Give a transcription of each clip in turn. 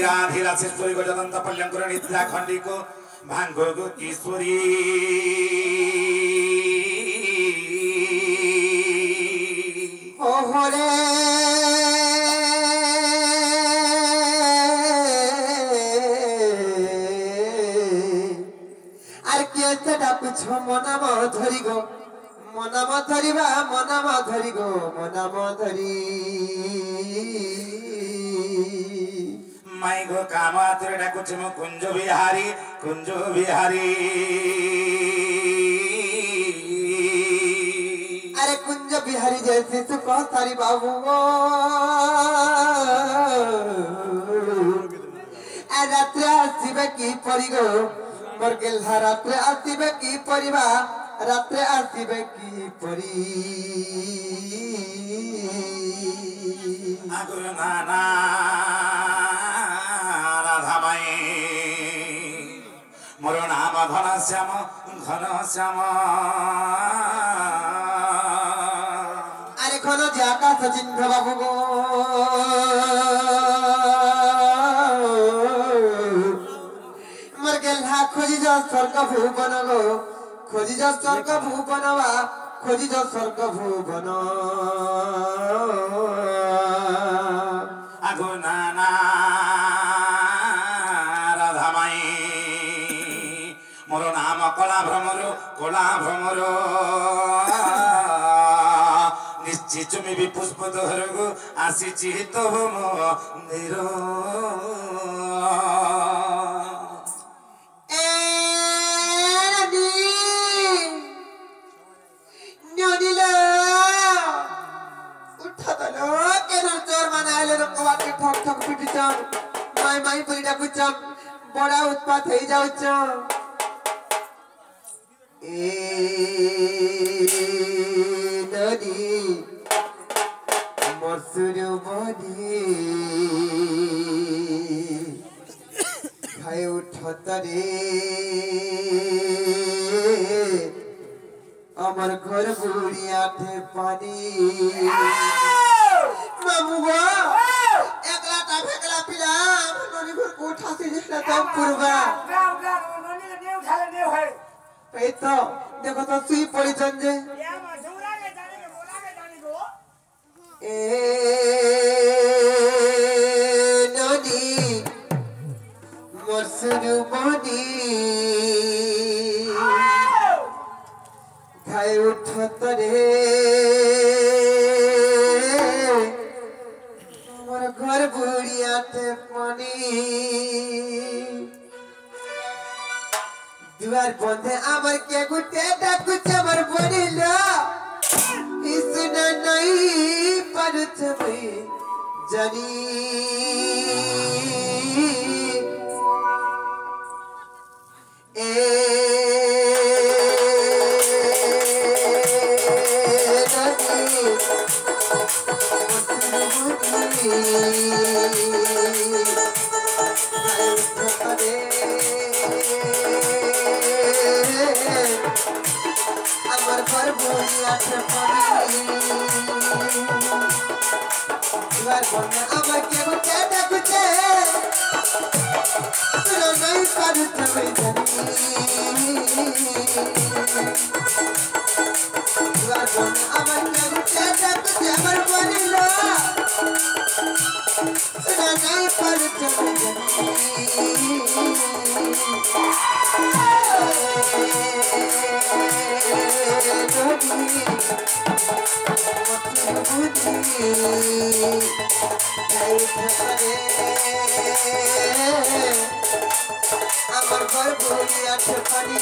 राधीरा शेश्वरी को जदंत पल्यंकुर निद्रा खंडी को भांगो को ईश्वरी ओहोरे आर केते डाकुछ मनाम धरी गो मनाम धरिबा मनाम धरी गो मनाम धरी माई गो काम आतरे डाकुछ म कुंज बिहारी अरे कुंज बिहारी जैसे तू कह तारी बाबू रात्रे आसबे की परी गो मोर गेल्हा रात्रे आसबे की परिबा रात्रे आसबे की परी आगुर नाना राधा माई मोर नाम घनश्याम अरे घन जे आकाश चिन्ह बाबू गो मोर गेल्हा खोजी जा स्वर्ग भुवन गो खोजी जा स्वर्ग भुवनवा खोजी जा स्वर्ग भुवन आगो नाना राधा माई मोर नाम कला भ्रमर निश्चित चुमी भी पुष्प दोहर गो आसी तो मंदिर ठक ठक पिटिच माई परी डाकुच बड़ा उत्पात हो जाउच नदी मसुर बनी खाए उठत रे अमर घर बुढ़िया थे पानी मामू गो एकला ता फेकला पिला ननी भर कोठा से जसला तो पुरबा गाव ननी के नेउ खाले नेउ है पे तो देखो तो सुई पड़ी जंजे या मा जोरा के जाने के बोला के जाने गो ननी मसुर बनी खाए उठत रे घर बुढ़िया थे पानी दुआर बंधे आमर के गुटे डाकुच हमर बनिला इसने नहीं परुच में जनी अमर घर बुढ़िया थे पानी दुआर बंधे आमर के गुटे डाकुच सुनो नहीं परुच में जनी दुआर बंधे आमर के गुटे डाकुच हमर बनिला सुनो नहीं परुच में जनी আমার ঘর বলি আছে পানি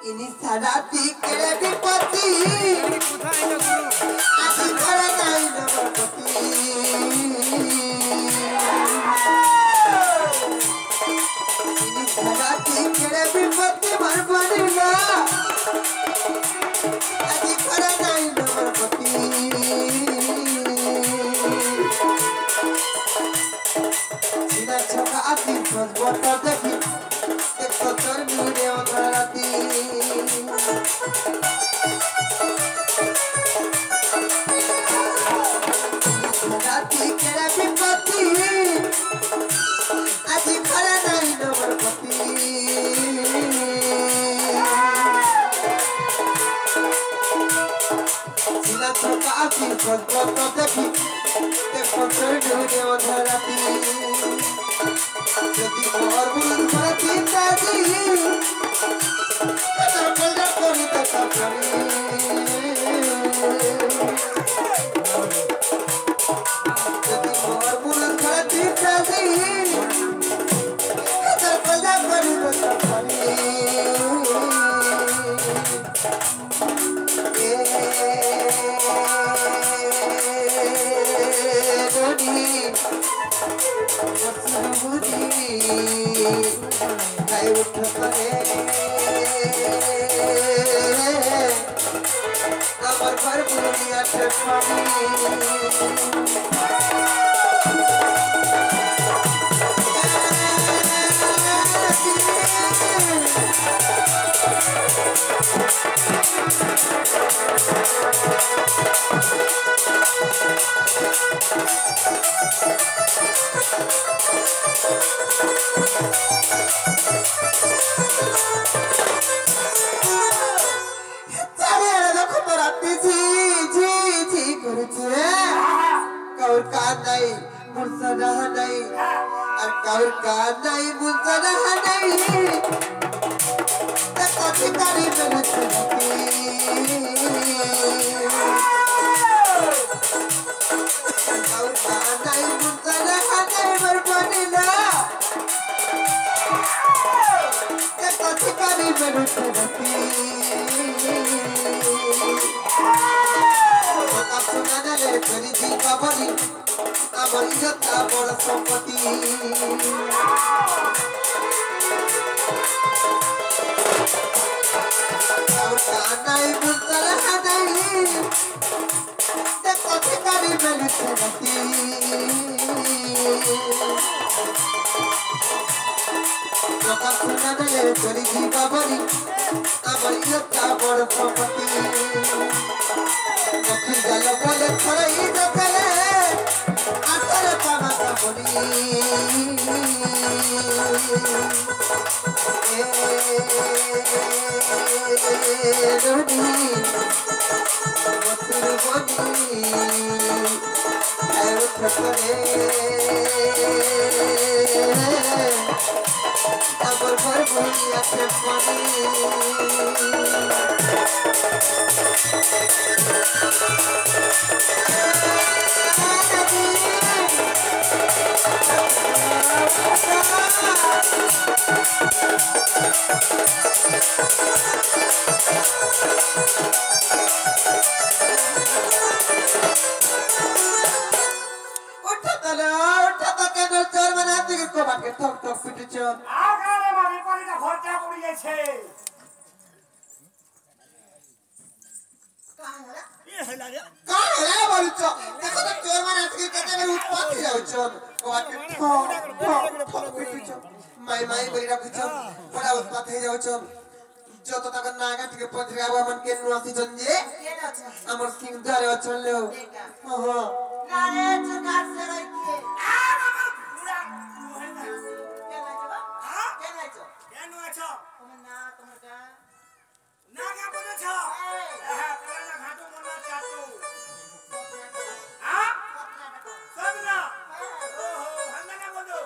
ini sadati kere dipati ati kere nai namapati কত দেখি দেখো তোর ডুবে অধরাতি যদি মোর বুল করে চিন্তা দি তোর কলজা করি তো করি যদি মোর বুল করে চিন্তা দি তোর কলজা করি তো করি আমার ঘর বুড়িয়া পানি কাউর কান নাই মুরসা রাহা নাই আর কাউর কান নাই মুরসা রাহা নাই দেখো ঠিকারি মেলছে কাউর কান নাই মুরসা রাহা নাই বরবানি না দেখো ঠিকারি মেলছে আপনাদের পরিধি বাবরি আমার ইজ্জত বড় সম্পত্তি আর কানাই বুঝলা হানাই দেখো ঠিকারি মেলছে রাতি আপনাদের পরিধি বাবরি আমার ইজ্জত বড় সম্পত্তি গেল বলে ছড়াই দেখলে আসলে পামাতা বলি আমার ঘর বলি আছে পানি যত টাকা নাগা থেকে পত্রিকা আমার কেন আসিছেন যে আমার সিং ধরে চললেও নারে চুকার সে রাখি আর আমার পুরা কেন আছো তোমার না তোমার কা নাগা বলেছ হ্যাঁ পুরা ঘাটু মনে চাটু হ্যাঁ সবনা ওহো হান্না বন্ধু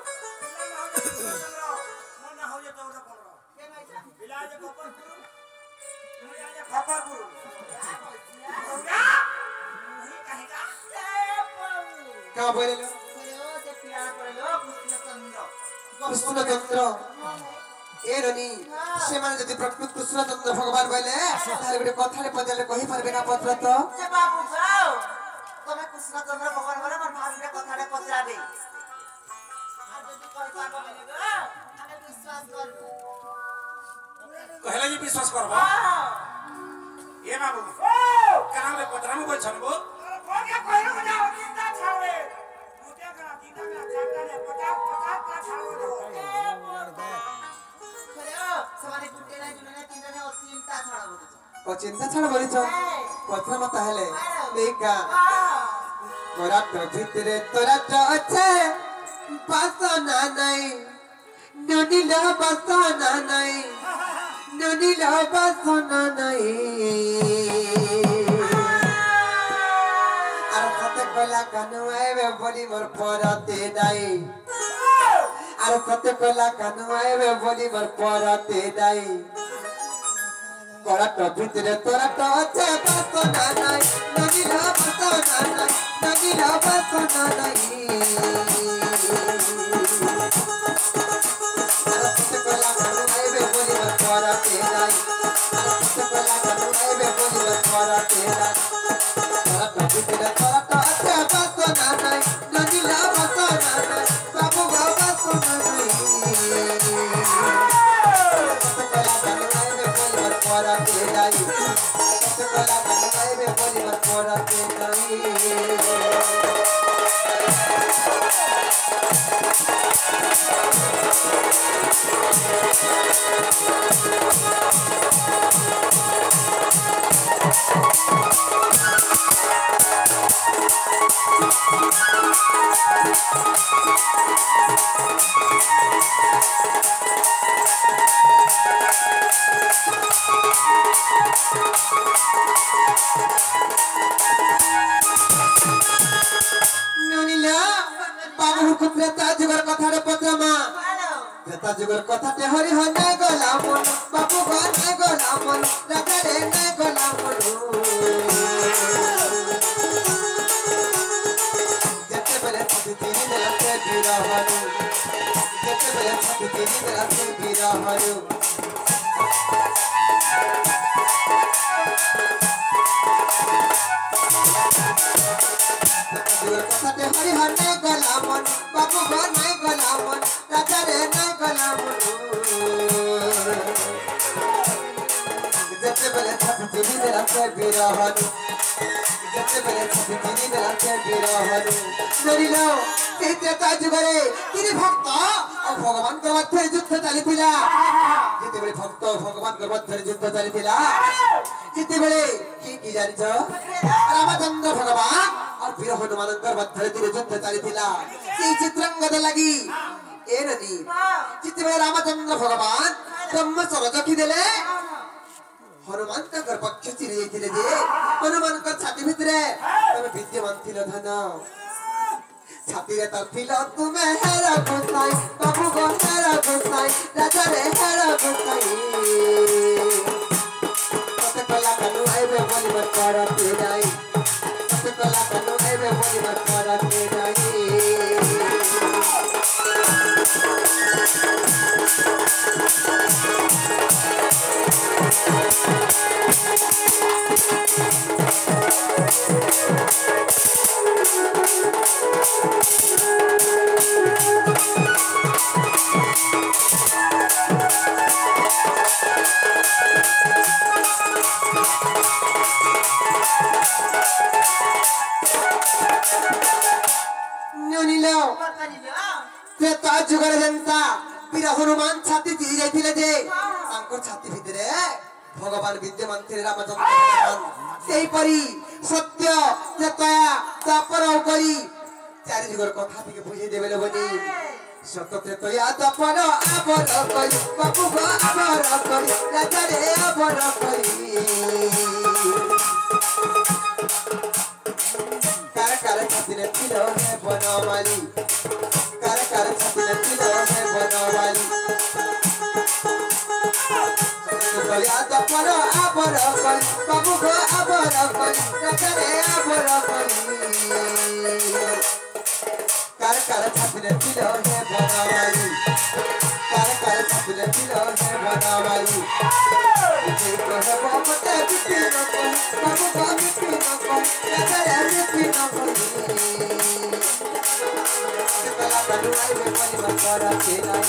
মনে হয়ে তো ওটা কোন কেন আইছা বিলাজে কপর পুরু তুমি আজে খপর পুরু क्या बोले लो जे प्यार करे लो कृष्णचंद्र ए रनी से माने जति प्रकृत कृष्णचंद्र भगवान बोले तारे गुटे कथाले पजले कहि परबे ना पत्र तो जे बाबू जाओ तमे कृष्णचंद्र भगवान बोले मन भाबीरे कथाले पजरा दे आ जति कहि पाबो बने गो हमें विश्वास करबो कहले जी विश्वास करबो ए बाबू ओ कहां में पजरामु बोल छनबो ओके कहलो जाओ चिंता छावे मुझे करा चिंता का चाटा ने 50 का छावे दो ए बोल दे करे ओ सवारी गुटे ना जुने चिंता ने चिंता छाड़बो ओ चिंता छाड़बो रे छ पत्र मत हेले देखा तोरा तो भितरे तोरा तो अच्छे पासना नहीं नुनीला पासना नहीं नुनीला पासना नहीं কলা কানু আইবে বলি মোর পরতে নাই আর কত কলা কানু আইবে বলি মোর পরতে নাই কড়াট ভিতরে তোরা তো আছে বাসনা নাই নদীর বাসনা নাই নদীর বাসনা নাই আর কত কলা কানু আইবে বলি মোর পরতে নাই আর কত কলা কানু আইবে বলি মোর পরতে নাই কড়াট ভিতরে তোরা তো আছে বাসনা নাই নদীর বাসনা নাই বাবু বাসনা নাই পরাতে নাই কত কলা কানু আইবে বলি মোর পরাতে নাই ননিলা বাবু কুপ্রেতা যুগর কথারে পত্রমা প্রেতা যুগর কথাতে হরি হয় নাই গলা মন বাবু ঘর নাই গলা মন রাজারে নাই গলা মন যেতে বেলে ছাতি তিরি দেলাতে বিরহরু যেতে বেলে ছাতি তিরি দেলাতে বিরহরু কথাতে হরি হয় নাই গলা মন বাবু ঘর নাই গলা মন রাজারে নাই গলা মন যেতে বেলে ছাতি তিরি দেলাতে বিরহরু যেতে বেলে ছাতি তিরি দেলাতে বিরহরু নরিল এই ত্রেতা যুগরে তিনি ভক্ত আর ভগবানଙ୍କ ମଧ୍ୟରେ ଯୁଦ୍ଧ ଚାଲିଥିଲା ଯେତେବେଳେ ଭକ୍ତ ଭଗବାନଙ୍କ ମଧ୍ୟରେ ଯୁଦ୍ଧ ଚାଲିଥିଲା ଯେତେବେଳେ କି ଜାଣିଛ ରାମଚନ୍ଦ୍ର ଭଗବାନ আর বীর হনুমানଙ୍କର ମଧ୍ୟରେ ଯୁଦ୍ଧ ଚାଲିଥିଲା এই ଚିତ୍ରାଙ୍ଗଦ ଲାଗି ଏ ନଦୀ ଯେତେବେଳେ ରାମଚନ୍ଦ୍ର ଭଗବାନ ବ୍ରହ୍ମଚର ରଖିଦେଲେ ହନୁମାନ ତାଙ୍କର ପକ୍ଷ ଚିରି ଯାଇଥିଲେ ଯେ ହନୁମାନଙ୍କ ଛାତି ଭିତରେ ତମେ ବିଦ୍ୟମାନ ଥିଲ ଧନ ছাতিরে তার ছিল তুমি হেরা গোসাই বাবু গো হেরা গোসাই রাজারে হেরা গোসাই কত কলা কানু আইবে বলিবার করতে নাই কত কলা কানু আইবে বলিবার করতে নাই ত্রেতা যুগের জনতা বীর হনুমান ছাতি চিরি যাইଥିଲେ যে তাঙ্কর ছাতি ভিতরে ভগবান বিদ্যমান ଥିଲେ রামচন্দ্র ভগবান সেইপরি সত্য ত্রেতা দ্বাপর করি চারি যুগের কথা থেকে বুঝিয়ে দেবে বলি সত্য ত্রেতা দ্বাপর আবর করি বাবু গো আবর করি রাজারে আবর করি কার কার ছাতিরে ছিল হে বনমালী কার কার ছাতিরে ছিল হে বনমালী কলিয়া দ্বাপর আবর করি বাবু গো আবর করি রাজারে আবর করি কার কার ছাতিরে ছিল হে বনমালী কার কার ছাতিরে ছিল হে বনমালী এই কহে বাবতে বিপিন করি বাবু গো বিপিন করি রাজারে বিপিন করি কলা কানু আইবে বলিবার করতে নাই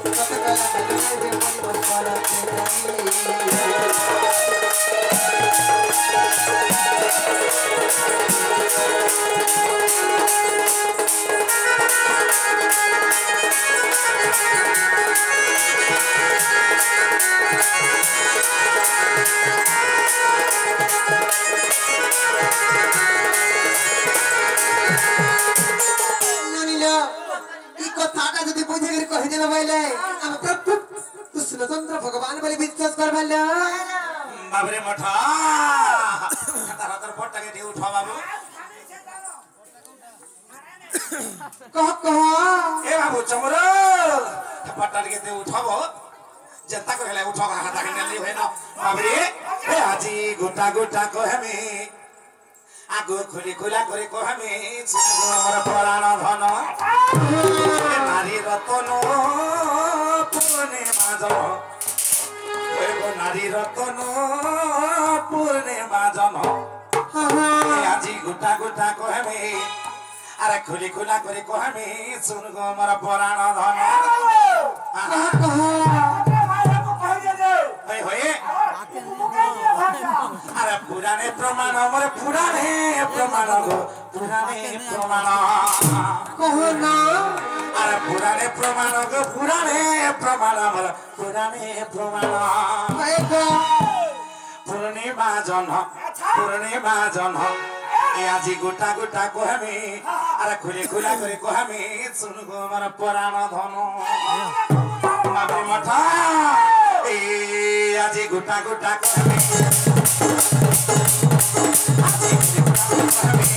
কত কলা কানু আইবে বলিবার করতে কথাটা যদি বুঝে গেলে কহে দেবে বলে আমি প্রভু কৃষ্ণচন্দ্র ভগবান বলে বিশ্বাস করবাল বাবরে মঠা তারা তোর পটটাকে দিয়ে উঠা বাবু कह ए बाबू चमर पट्टा के ते उठाबो जनता को हेले उठाबो हाथा के नेली होइन बाबरे ए आजी गुटा गुटा को हमें आगो खुली खुला करे को हमें हमर प्राण धन नारी रतन पूर्णे माजन एगो नारी रतन पूर्णे माजन आजी गुटा गुटा को हमें अरे खुली खुला करे को हमें सुन गो हमर प्राण धन होए अरे पुराने प्रमाण हमर पुराने प्रमाण गो पुराने प्रमाण कहो ना अरे पुराने प्रमाण गो पुराने प्रमाण हमर पुराने प्रमाण पूर्णिमा जन আজি গোটা গোটা কহামি আর খুলে খুলা করে কহামি শুনগো আমার পুরাণ ধন বাবু মাথা এই আজি গোটা গোটা কহামি আজি গোটা কহামি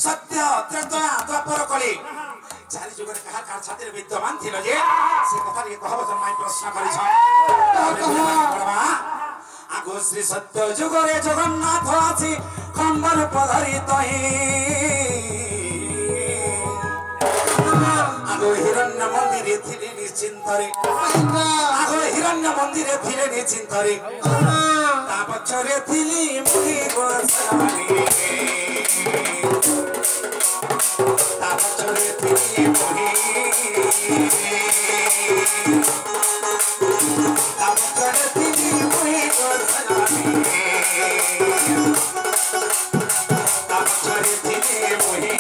सत्य त्रेता द्वापर कली चारि जुगरे कहा कार छातिर विद्यमान थिल जे से कथा के कहब जमाई प्रश्न करि छ आगो श्री सत्य जुगरे जगन्नाथ अछि खम्बर पधरि तहि आगो हिरण्य मन्दिरे थिले निश्चिन्तरे आगो हिरण्य मन्दिरे थिले निश्चिन्तरे ता पछरे थिली मुनि बसरानी तापचरे तिनी मोही तापचरे तिनी मोही गोधनानी तापचरे तिनी मोही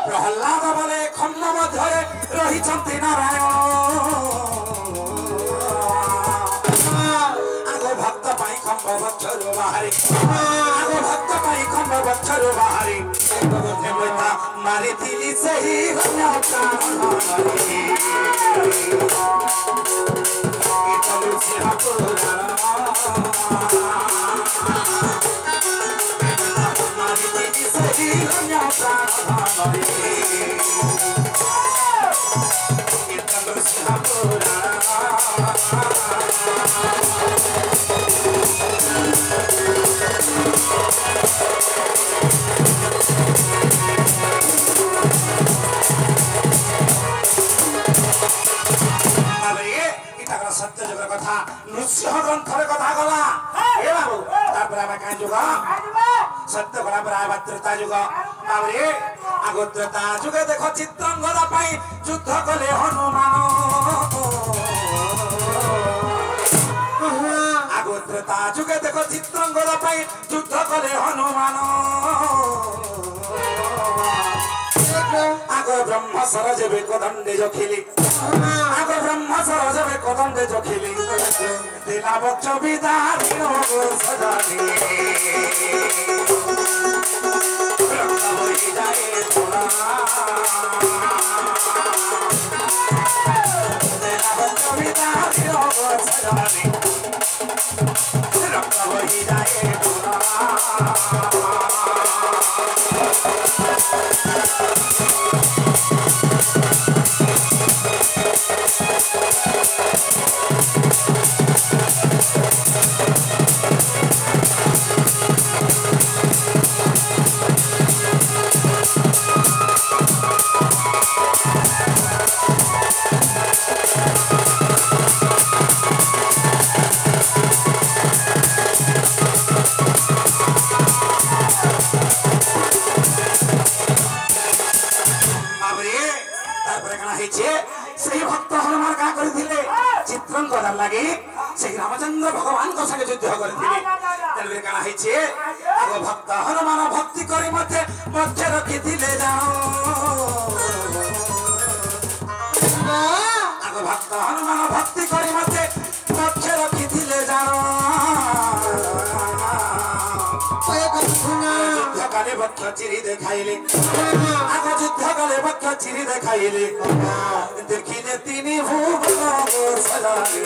प्रहलाद बोले खम्म मध्य रही नारायण आगो भक्त पाई खम्ब बच्चर बाहरी आगो भक्त पाई खम्ब बच्चर बाहरी मारी दिली सही सत्य जगह कथा नृसिंह ग्रंथर कथा गला हे बाबू কাই যুগ সত্য গলা পরা ত্রেতা যুগ তারপরে আগ ত্রেতা যুগে দেখো চিত্রাঙ্গদা পাই যুদ্ধ কলে হনুমান আগ ত্রেতা যুগে দেখো চিত্রাঙ্গদা পাই যুদ্ধ কলে হনুমান আগ ব্রহ্ম সরজবে কদণ্ডে জখিলি আগ ব্রহ্ম সরজবে কদণ্ডে জখিলি দিলা বচ্চ বিদারি সজানি রক্ত হয়ে যায় তোরা দিলা বচ্চ বিদারি সজানি রক্ত হয়ে যায় তোরা चित्रंगदार लगे से रामचंद्र भगवान को संगे युद्ध करथिले तेलबे काना हेचे आगो भक्त हनुमान भक्ति करी मते मध्य रखिथिले जाओ आगो भक्त हनुमान भक्ति करी मते मध्य रखिथिले जाओ युद्ध काले वक्ष चिरी देखाइले आगो युद्ध काले वक्ष चिरी देखाइले देखिले तिनी भुवन सजानी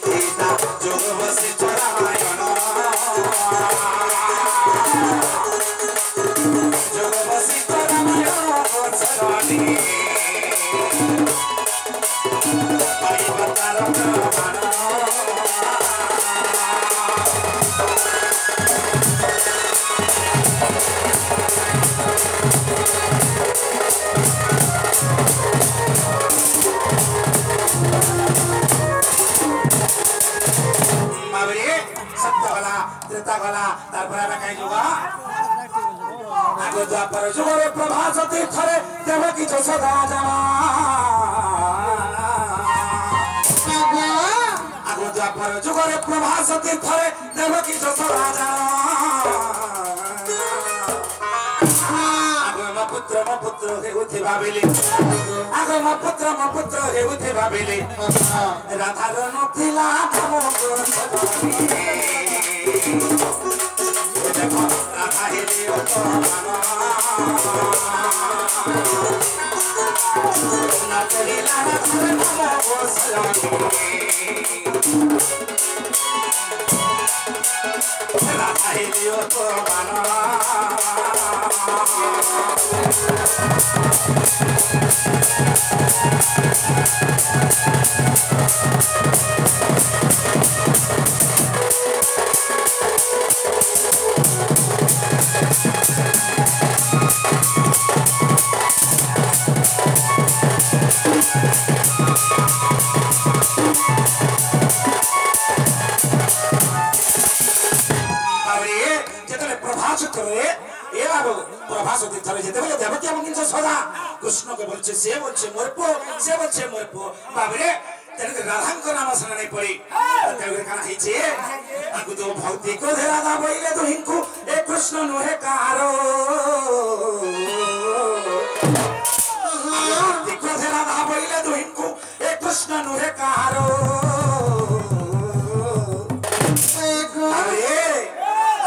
सीता जोग वसिष्ठ रामायण जोग वसिष्ठ रामायण सजानी परिवर्तन रामायण पर जुगरे प्रभास तीर्थरे देवकी जसोदा जामा आगो पर जुगरे प्रभास तीर्थरे देवकी जसोदा जामा आगो म पुत्र हे उठे भाबिले आगो म पुत्र हे उठे भाबिले राधा नथिला तमो सजनी देखो राधा हेले तो ना तेरी लाना तेरे नमो सजनी राधा हेले तो माना कृष्ण के बोलছে সে বলছে মরপো সে বলছে মরপো বাবরে তেরে রাধাঙ্ক নাম শোনা নাই পড়ি তেরে কানা হইছে আগু তো ভৌতিক রাধা বইলে তো হিংকু এ কৃষ্ণ নহে কারো ভৌতিক রাধা বইলে তো হিংকু এ কৃষ্ণ নহে কারো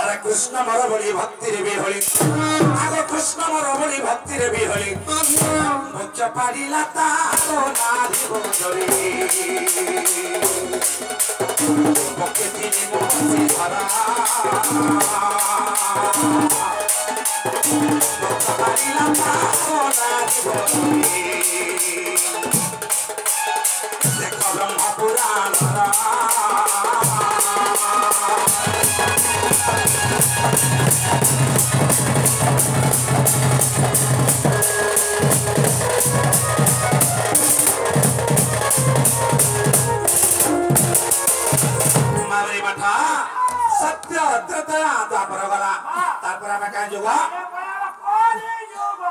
अरे कृष्ण मर बड़ी भक्ति रे बिहली आगो कृष्ण मर बड़ी भक्ति रे बिहली मुच पाड़िला तारो नारी गोजरी बके तिनी मोसी धरा मुच पाड़िला तारो नारी गोजरी देखो ब्रह्म पुराण मावरी मठा द्वापर गला तारपर आमे काई जुग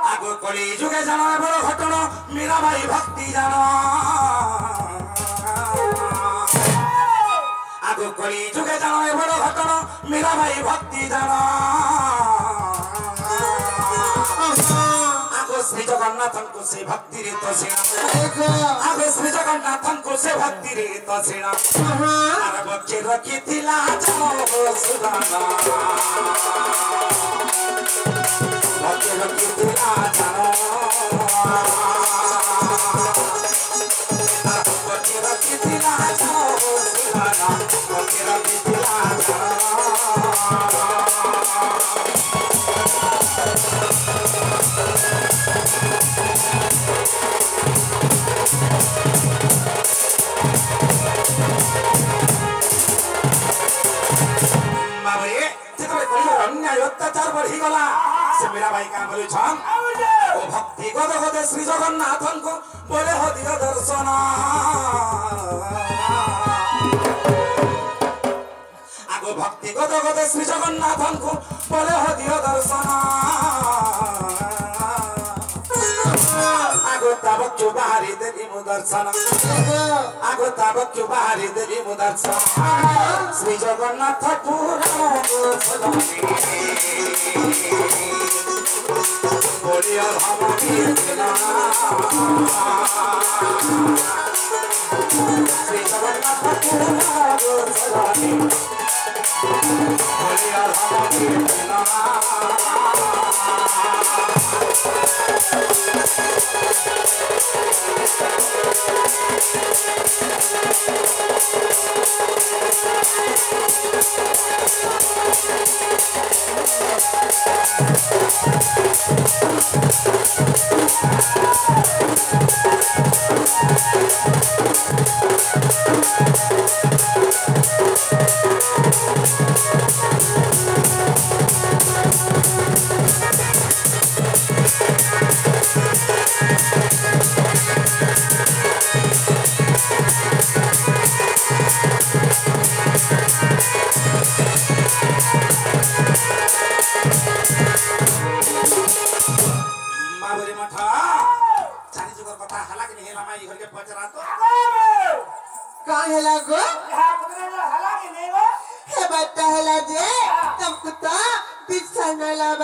आगो कली जुगे जानो बड़ घटना मीरा भाई भक्ति जानो आगो कली जुगे जानो बड़ घटना मीरा भाई भक्ति जानो आगो श्री जगन्नाथन को से भक्ति रे तो सेना आगो श्री जगन्नाथन को से भक्ति रे तो सेना आर बच्चे रखी थिला जानो सुदाना बच्चे रखी थिला जानो बच्चे रखी थिला जानो सुदाना बच्चे रखी थिला जानो अत्याचार बढ़ी गला से मेरा भाई का बोले छन ओ भक्ति गद गद श्री जगन्नाथन को बोले हो दिया दर्शन आगो भक्ति गद गद श्री जगन्नाथन को बोले हो दिया दर्शन आगो ताबक जो बाहरी देवी मुदर्शन आगो ताबक जो बाहरी देवी मुदर्शन श्री जगन्नाथ पुराण बोलिया भवानी श्री जगन्नाथ पुराण बोलिया भवानी हे बता हला जे तुम कुत्ता बिछा न ला